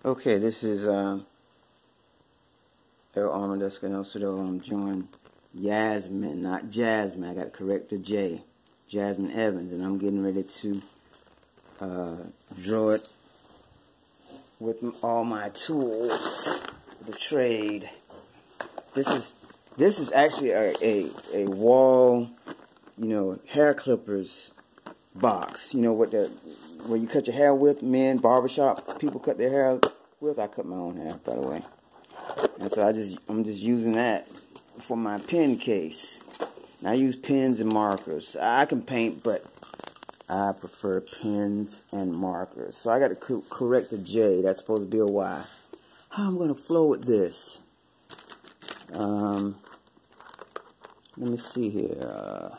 Okay, this is El Armor Descanoso. I'm joined YASMIN, not Jasmine. I got to correct the J. Jasmine Evans, and I'm getting ready to draw it with all my tools, the trade. This is actually a wall, hair clippers box. Where you cut your hair with, men, barbershop people cut their hair with. I cut my own hair, by the way. And so I'm just using that for my pen case. And I use pens and markers. I can paint, but I prefer pens and markers. So I got to correct the J. That's supposed to be a Y. How I'm going to flow with this? Let me see here.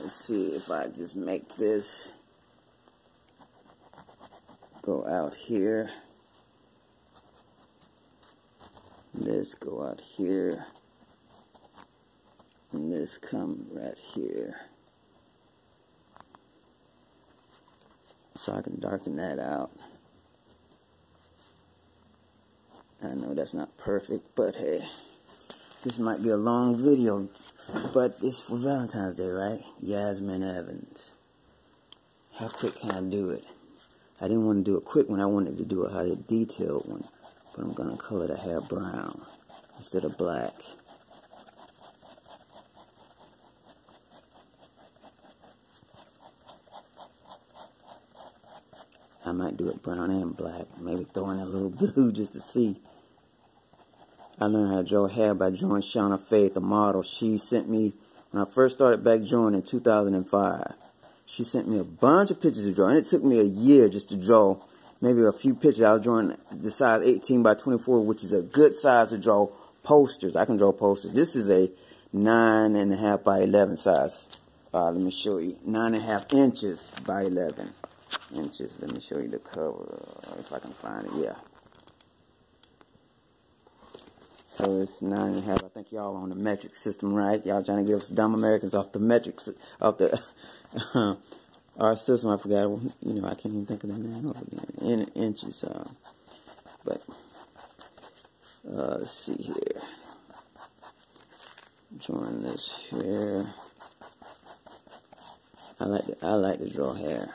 Let's see if I just make this go out here. This go out here. And this come right here. So I can darken that out. I know that's not perfect, but hey, this might be a long video. But it's for Valentine's Day, right? Yasmin Evans. How quick can I do it? I didn't want to do a quick one. I wanted to do a highly detailed one. But I'm going to color the hair brown instead of black. I might do it brown and black. Maybe throw in a little blue just to see. I learned how to draw hair by drawing Shauna Faith, a model. She sent me, when I first started back drawing in 2005, she sent me a bunch of pictures to draw. And it took me a year just to draw maybe a few pictures. I was drawing the size 18 by 24, which is a good size to draw posters. I can draw posters. This is a 9.5 by 11 size. Let me show you. 9.5 inches by 11 inches. Let me show you the cover, if I can find it. Yeah. So it's 9.5. I think y'all on the metric system, right? Y'all trying to give us dumb Americans off the metrics, off the our system. I forgot. I can't even think of the name of it in inches. But let's see here. Drawing this here. I like to draw hair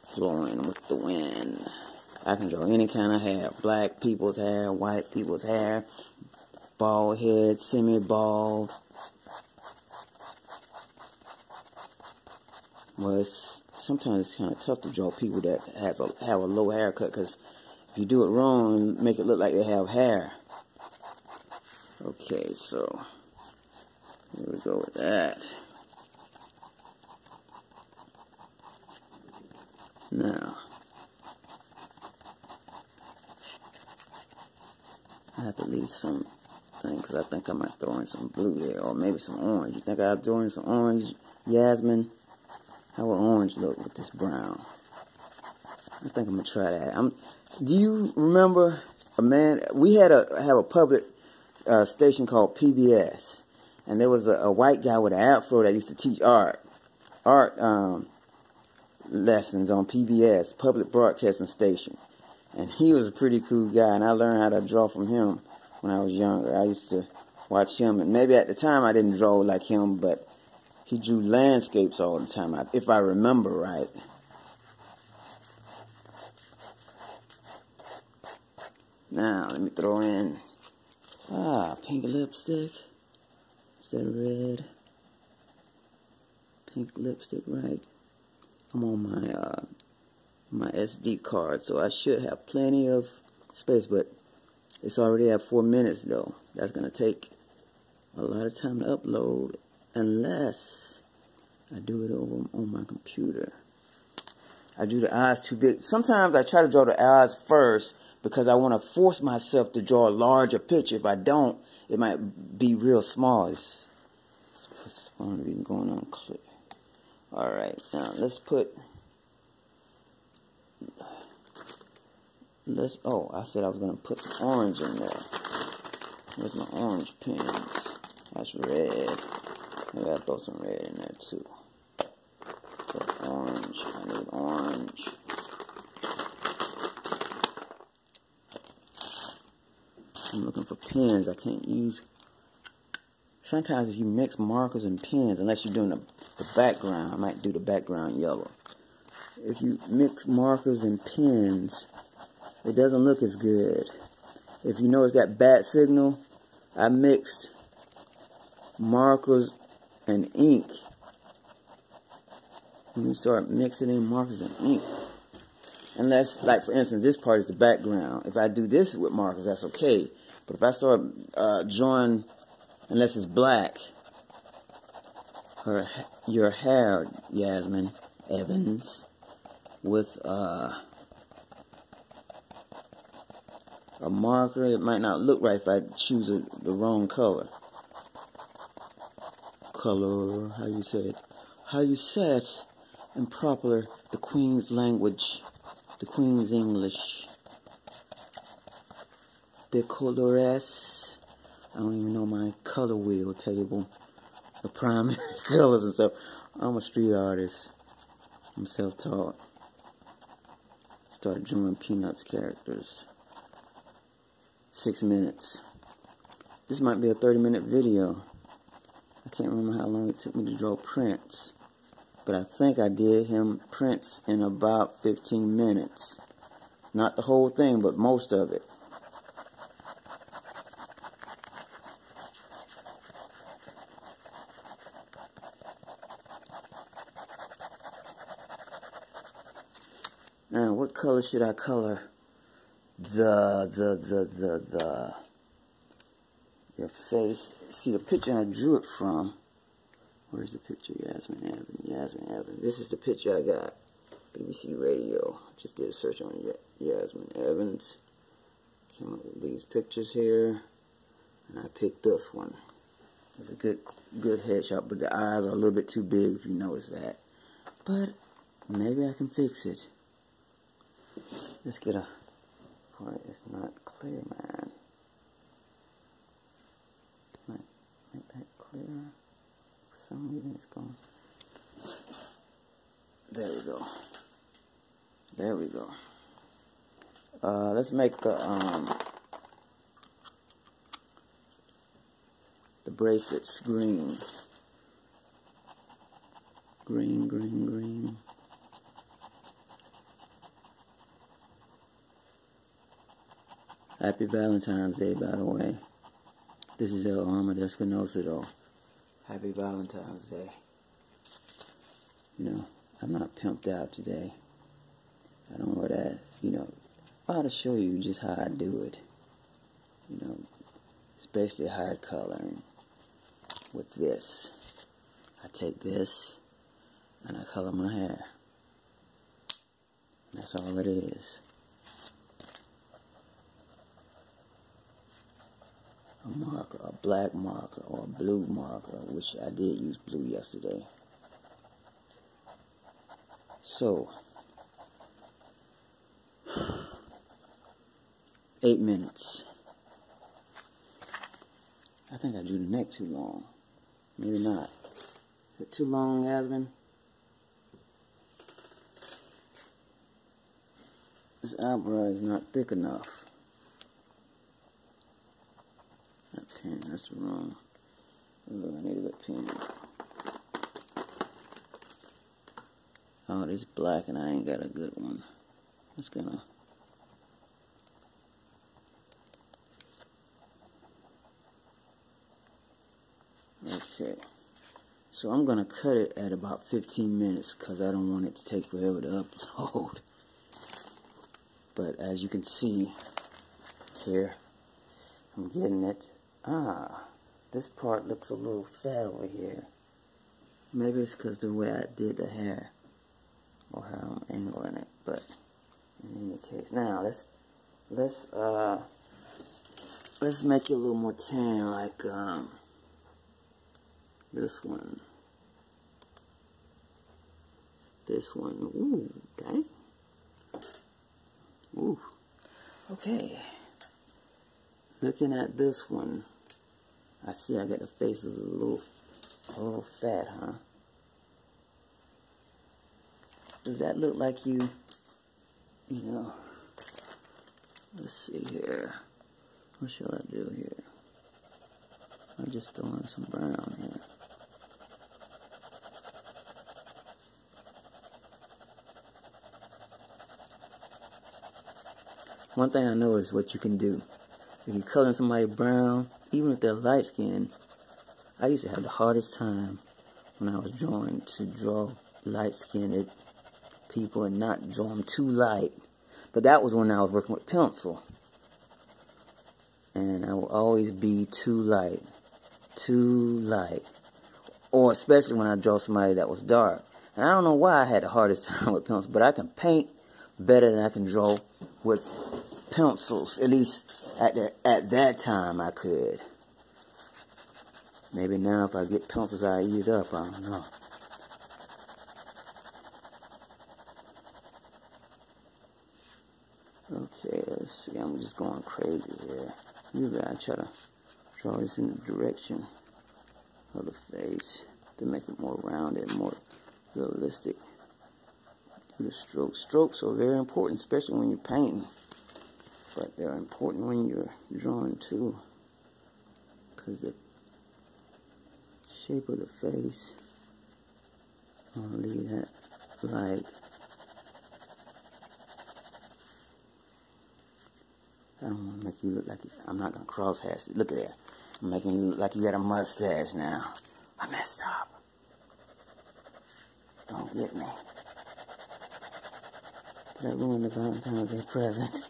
flowing with the wind. I can draw any kind of hair. Black people's hair, white people's hair, bald head, semi-bald. Well, sometimes it's kind of tough to draw people that have a low haircut, because if you do it wrong, make it look like they have hair. Okay, so here we go with that. Now, I have to leave some thing because I think I might throw in some blue there, or maybe some orange. You think I'll throw in some orange, Yasmin? How will orange look with this brown? I think I'm gonna try that. Do you remember a man? We had have a public station called PBS, and there was a white guy with an afro that used to teach art lessons on PBS, public broadcasting station. And he was a pretty cool guy, and I learned how to draw from him when I was younger. I used to watch him, and maybe at the time I didn't draw like him, but he drew landscapes all the time, if I remember right. Now, let me throw in pink lipstick instead of red. Pink lipstick, right? I'm on my SD card, so I should have plenty of space, but it's already at 4 minutes though. That's gonna take a lot of time to upload unless I do it over on my computer. I do the eyes too big. Sometimes I try to draw the eyes first because I want to force myself to draw a larger picture. If I don't, it might be real small. It's fun to be going on clear. Alright, now let's put, I said I was going to put some orange in there. Where's my orange pens? That's red. Maybe I'll throw some red in there too. So orange, I need orange. I'm looking for pens. I can't use... Sometimes if you mix markers and pens, unless you're doing the background, I might do the background yellow. If you mix markers and pens, it doesn't look as good. If you notice that bat signal, I mixed markers and ink. When you start mixing in markers and ink, unless, like for instance, this part is the background. If I do this with markers, that's okay. But if I start drawing, unless it's black, your hair, Yasmin Evans, with a marker, it might not look right if I choose the wrong color. How you say it? How you say it in proper the Queen's language, the Queen's English. De colores. I don't even know my color wheel table, the primary colors and stuff. I'm a street artist. I'm self-taught. Started drawing Peanuts characters. 6 minutes. This might be a 30-minute video. I can't remember how long it took me to draw Prince. But I think I did him, Prince, in about 15 minutes. Not the whole thing, but most of it. Now, what color should I color your face? See, the picture I drew it from. Where's the picture? Yasmin Evans. Yasmin Evans. This is the picture I got. BBC Radio. Just did a search on Yasmin Evans. Came up with these pictures here. And I picked this one. It's a good headshot, but the eyes are a little bit too big if you notice that. But maybe I can fix it. Let's get a... It's not clear, man. Can I make that clear? For some reason it's gone. There we go. There we go. Let's make the bracelets green. Green, green, green. Happy Valentine's Day, by the way. This is El Arma Descanosa, though. Happy Valentine's Day. You know, I'm not pimped out today. I don't know that, you know, I ought to show you just how I do it. You know, especially hair coloring with this. I take this and I color my hair. That's all it is. A marker, a black marker, or a blue marker, which I did use blue yesterday. So, 8 minutes. I think I drew the neck too long. Maybe not. Is it too long, Yasmin? This eyebrow is not thick enough. That pen, that's wrong. Oh, I need a good pen. Oh, this black and I ain't got a good one. It's gonna... Okay. So I'm gonna cut it at about 15 minutes because I don't want it to take forever to upload. But as you can see here, I'm getting it. Ah, this part looks a little fat over here. Maybe it's because the way I did the hair or how I'm angling it. But in any case, now let's make it a little more tan, like this one. This one. Ooh, dang. Ooh. Okay. Looking at this one, I see I got the face is a little fat, huh? Does that look like you know, let's see here. What shall I do here? I'm just throwing some brown here. One thing I know is what you can do. If you're coloring somebody brown, even if they're light skinned, I used to have the hardest time when I was drawing to draw light skinned people and not draw them too light. But that was when I was working with pencil. And I will always be too light. Too light. Or especially when I draw somebody that was dark. And I don't know why I had the hardest time with pencils, but I can paint better than I can draw with pencils. At least at that time I could. Maybe now if I get pencils I eat it up, I don't know. Okay, let's see, I'm just going crazy here. Usually I try to draw this in the direction of the face to make it more rounded, more realistic. Do the strokes. Strokes are very important, especially when you're painting. But they're important when you're drawing too. Because the shape of the face, I'm going to leave that light. I don't want to make you look like I'm not going to cross-hatch it. Look at that. I'm making you look like you got a mustache now. I messed up. Don't get me. Did I ruin the Valentine's Day present?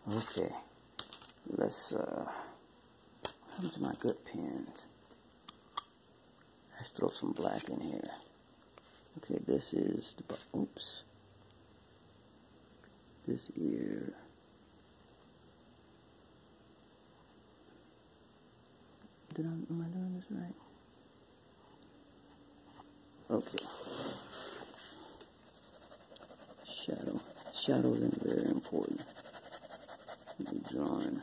Okay. Let's, what happens to my good pens? Let's throw some black in here. Okay, this is the, oops. This ear. Am I doing this right? Okay. Shadow. Shadows are very important. I'm drawing.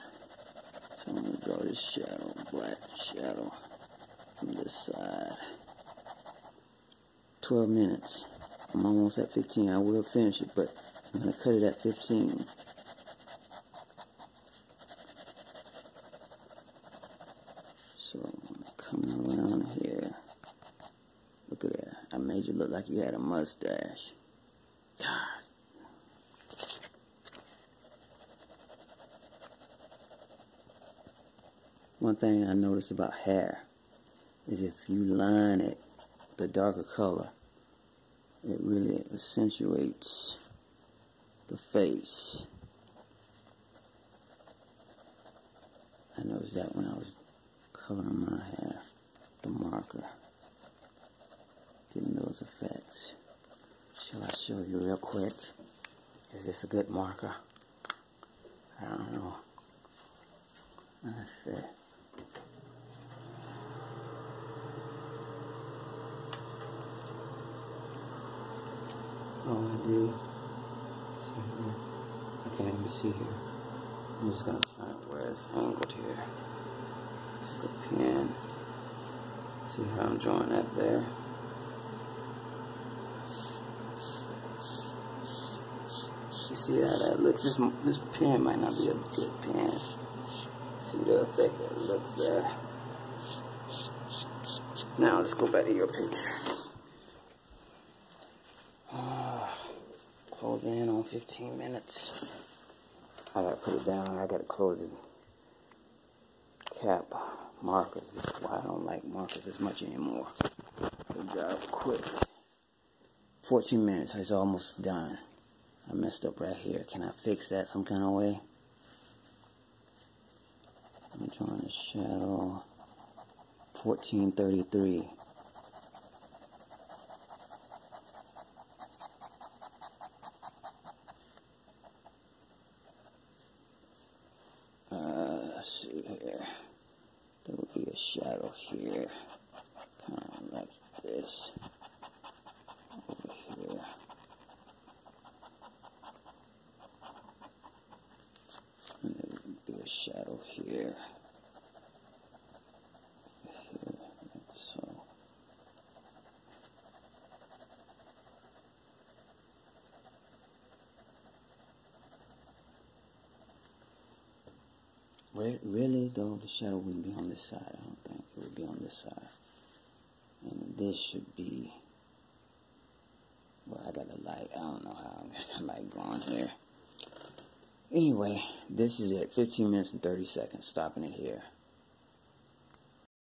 So I'm going to draw this shadow, black shadow from this side. 12 minutes. I'm almost at 15. I will finish it, but I'm going to cut it at 15. So I'm coming around here. Look at that. I made you look like you had a mustache. God. One thing I noticed about hair is if you line it with a darker color, it really accentuates the face. I noticed that when I was coloring my hair, the marker, getting those effects. Shall I show you real quick? Is this a good marker? I don't know. Let's see. All I do, see here, I can't even see here. I'm just going to try it where it's angled here. Take a pen. See how I'm drawing that there? You see how that looks? This pen might not be a good pen. See the effect that looks there? Now let's go back to your picture. Closing in on 15 minutes. I gotta put it down. I gotta close it. Cap markers. That's why I don't like markers as much anymore. They dry up quick. 14 minutes. It's almost done. I messed up right here. Can I fix that some kind of way? I'm drawing a shadow. 1433. Let's see here. There will be a shadow here. Kind of like this. Over here. And there will be a shadow here. Here, like so. Really, though, the shadow wouldn't be on this side. I don't think it would be on this side. And this should be, well, I got a light. I don't know how I got a light going here. Anyway, this is it. 15 minutes and 30 seconds. Stopping it here.